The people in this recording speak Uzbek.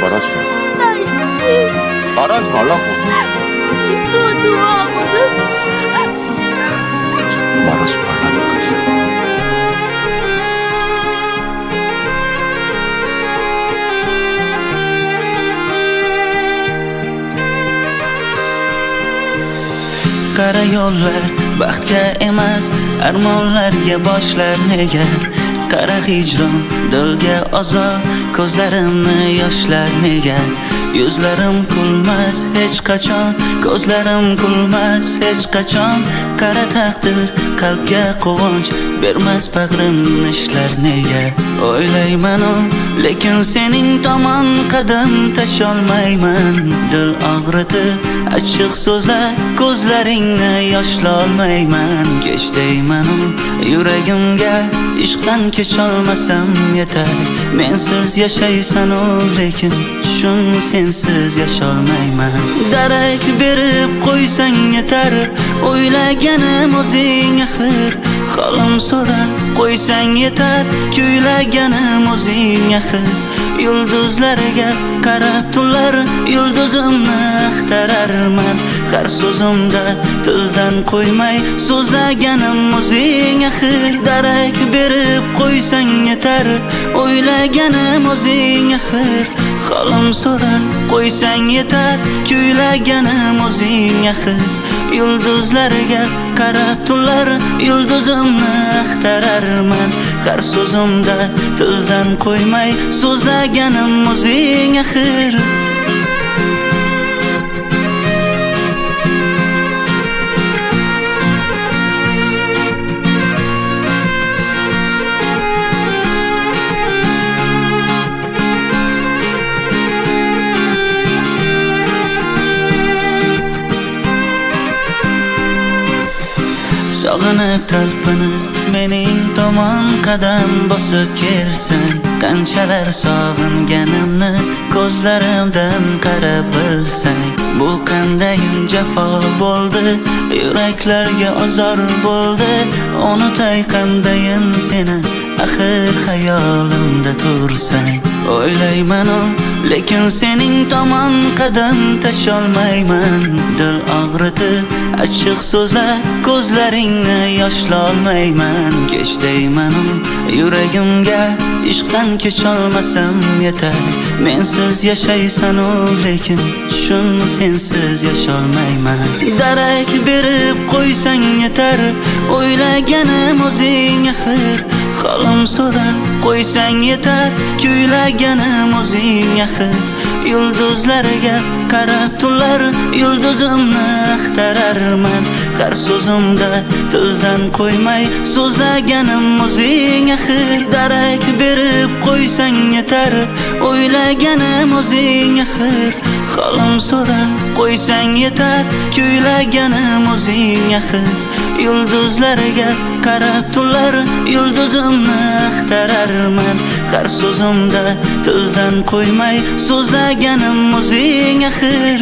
말하지 마. 나 있지. 말하지 말라고. 있어, 좋아하거든. 말하지 말라니까. Qara yo'llar baxtga emas, armonlarga boshlar nega? Qara hijron dilga azor, ko'zlarimni yoshlar nega? Yuzlarim kulmas hech qachon, ko'zlarim kulmas hech qachon. Qara taqdir qalbga quvonch bermas, bag'rim ishlar nega? O'ylayman lekin sening tomon qadam tasholmayman. Dil og'ritib achchiq so'zlar, ko'zlaringni yoshlolmayman. Kech deyman yuragimga, ishqdan kecholmasam yetar. Mensiz yashaysan lekin shun sensiz yasholmayman. Darak berib qo'ysang yetar, o'ylaganim o'zing axir. Xolim so'rab qo'ysang yetar, kuylaganim o'zing axir. Yulduzlarga qarab tunlar, yulduzimni axtararman. Har so'zimda tildan qo'ymay so'zlaganim o'zing axir. Darak berib qo'ysang yetar, o'ylaganim o'zing axir. Xolim so'rab qo'ysang yetar, kuylaganim o'zing axir. Yulduzlarga qarab tunlar, yulduzimni axtararman. Har so'zimda tildan qo'ymay so'zlaganim o'zing axir. Sog'inib talpinib mening tomon qadam bosib kelsang, qanchalar sog'inganimni ko'zlarimdan qarab bilsang. Bu qandayin jafo bo'ldi, yuraklarga azor bo'ldi. Unutay qandayin seni, axir xayolimda tursang. O'ylayman lekin sening tomon qadam tasholmayman. Dil og'ritib achchiq so'zlar, ko'zlaringni yoshlolmayman. Kech deyman yuragimga, ishqdan kecholmasam yetar. Mensiz yashaysan lekin shun sensiz yasholmayman. Darak berib qo'ysang yetar, o'ylaganim o'zing axir. Xolim so'rab qo'ysang yetar, kuylaganim o'zing axir. Yulduzlarga qarab tunlar, yulduzimni axtararman. Har so'zimda tildan qo'ymay so'zlaganim o'zing axir. Darak berib qo'ysang yetar, o'ylaganim o'zing axir. Xolim so'rab qo'ysang yetar, kuylaganim o'zing axir. Yulduzlarga qarab tunlar, yulduzimni axtararman. Har so'zimda tildan qo'ymay so'zlaganim o'zing axir.